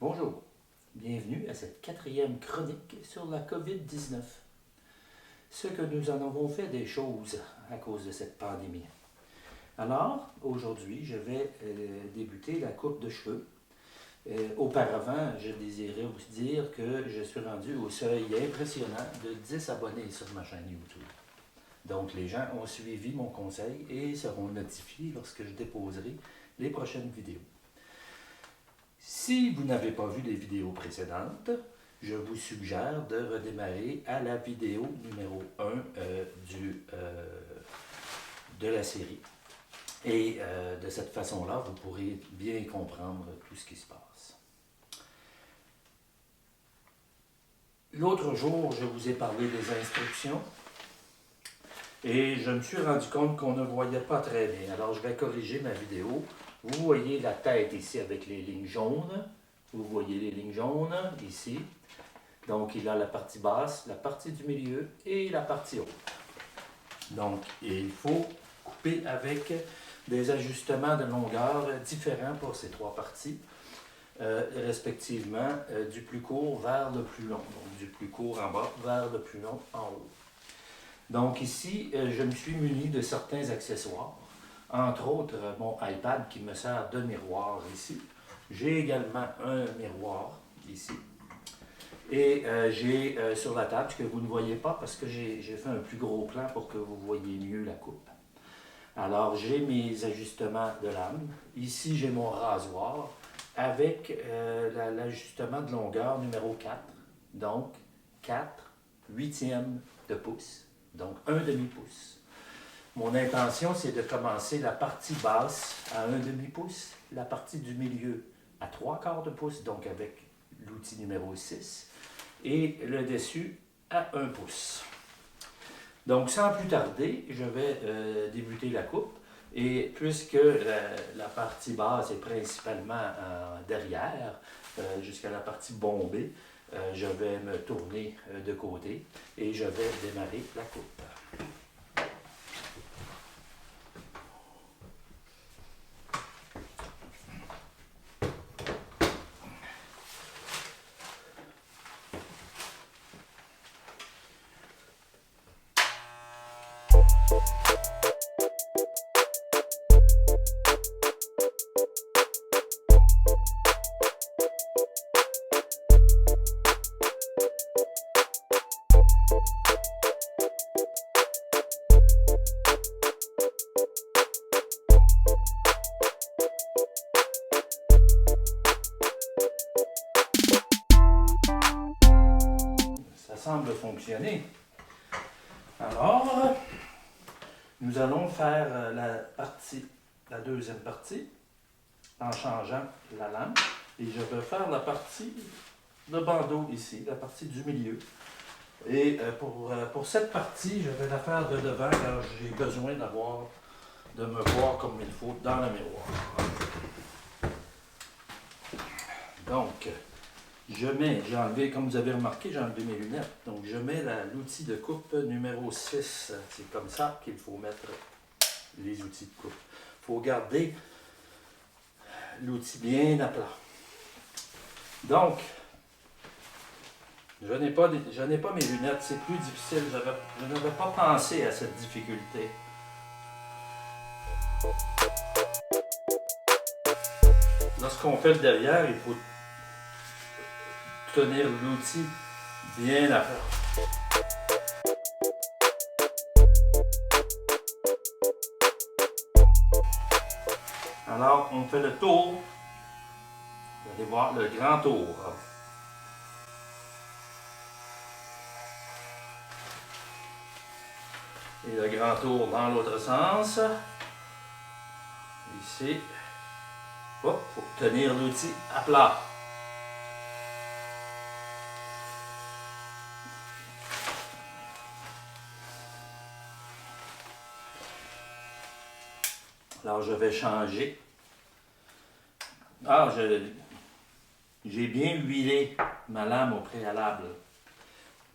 Bonjour, bienvenue à cette 4e chronique sur la COVID-19. Ce que nous en avons fait des choses à cause de cette pandémie. Alors, aujourd'hui, je vais débuter la coupe de cheveux. Auparavant, je désirais vous dire que je suis rendu au seuil impressionnant de 10 abonnés sur ma chaîne YouTube. Donc, les gens ont suivi mon conseil et seront notifiés lorsque je déposerai les prochaines vidéos. Si vous n'avez pas vu les vidéos précédentes, je vous suggère de redémarrer à la vidéo numéro 1 de la série. Et de cette façon-là, vous pourrez bien comprendre tout ce qui se passe. L'autre jour, je vous ai parlé des instructions et je me suis rendu compte qu'on ne voyait pas très bien. Alors, je vais corriger ma vidéo. Vous voyez la tête ici avec les lignes jaunes. Vous voyez les lignes jaunes ici. Donc, il a la partie basse, la partie du milieu et la partie haute. Donc, il faut couper avec des ajustements de longueur différents pour ces trois parties, respectivement du plus court vers le plus long. Donc, du plus court en bas vers le plus long en haut. Donc, ici, je me suis muni de certains accessoires. Entre autres, mon iPad qui me sert de miroir ici. J'ai également un miroir ici. Et j'ai sur la table, ce que vous ne voyez pas parce que j'ai fait un plus gros plan pour que vous voyez mieux la coupe. Alors, j'ai mes ajustements de lame. Ici, j'ai mon rasoir avec l'ajustement de longueur numéro 4. Donc, 4/8 de pouce. Donc, 1 demi-pouce. Mon intention, c'est de commencer la partie basse à 1 demi-pouce, la partie du milieu à 3/4 de pouce, donc avec l'outil numéro 6, et le dessus à 1 pouce. Donc, sans plus tarder, je vais débuter la coupe, et puisque la partie basse est principalement derrière, jusqu'à la partie bombée, je vais me tourner de côté, et je vais démarrer la coupe. Ça semble fonctionner. Alors, nous allons faire la deuxième partie en changeant la lame. Et je vais faire la partie de bandeau ici, la partie du milieu. Et pour cette partie, je vais la faire de devant car j'ai besoin de me voir comme il faut dans le miroir. Donc, j'ai enlevé, comme vous avez remarqué, j'ai enlevé mes lunettes. Donc, je mets l'outil de coupe numéro 6. C'est comme ça qu'il faut mettre les outils de coupe. Il faut garder l'outil bien à plat. Donc, je n'ai pas mes lunettes, c'est plus difficile. Je n'avais pas pensé à cette difficulté. Lorsqu'on fait le derrière, il faut tenir l'outil bien à plat. Alors, on fait le tour. Vous allez voir le grand tour. Et le grand tour dans l'autre sens. Ici. Il faut tenir l'outil à plat. Alors, je vais changer. J'ai bien huilé ma lame au préalable.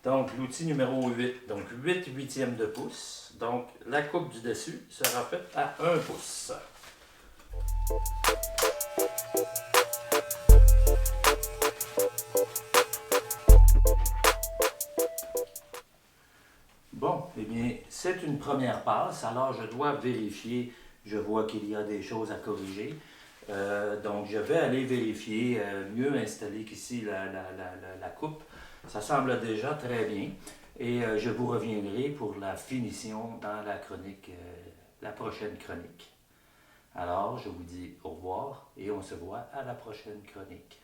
Donc, l'outil numéro 8. Donc, 8/8 de pouce. Donc, la coupe du dessus sera faite à 1 pouce. Bon, eh bien, c'est une première passe, alors je dois vérifier. Je vois qu'il y a des choses à corriger. Donc, je vais aller vérifier, mieux installer qu'ici la coupe. Ça semble déjà très bien. Et je vous reviendrai pour la finition dans la chronique, la prochaine chronique. Alors, je vous dis au revoir et on se voit à la prochaine chronique.